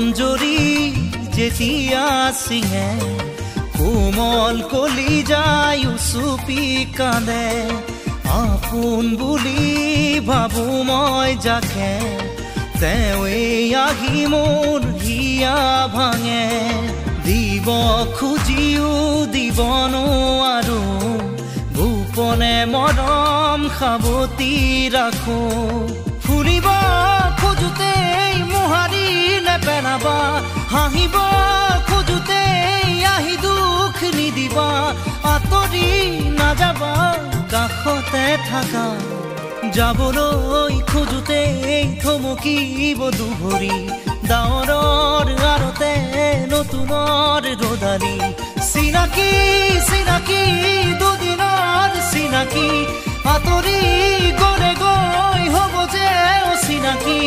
বনজৰী যেতিয়া চিঙে কোমল কলি যায় উচুপি কান্দে আপোন বুলি ভাবো মই যাকে তেৱেই আহি মোৰ হিয়া ভাঙে দিব খুজিও দিব নোৱাৰো গোপনে মৰম সাৱতি ৰাখো ফুৰিব খোজোতেই মোহাৰি নেপেলাবা হাঁহিব খোজোতেই আহি দুখ নিদিবা আঁতৰি নাযাবা কাষতে থাকা যাবলৈ খোজোতেই থমকিব দুভৰি ডাৱৰৰ আৰতে নতুনৰ ৰদালি চিনাকি চিনাকি দুদিনৰ চিনাকি আঁতৰি গ'লে গৈ হ'ব যে অচিনাকি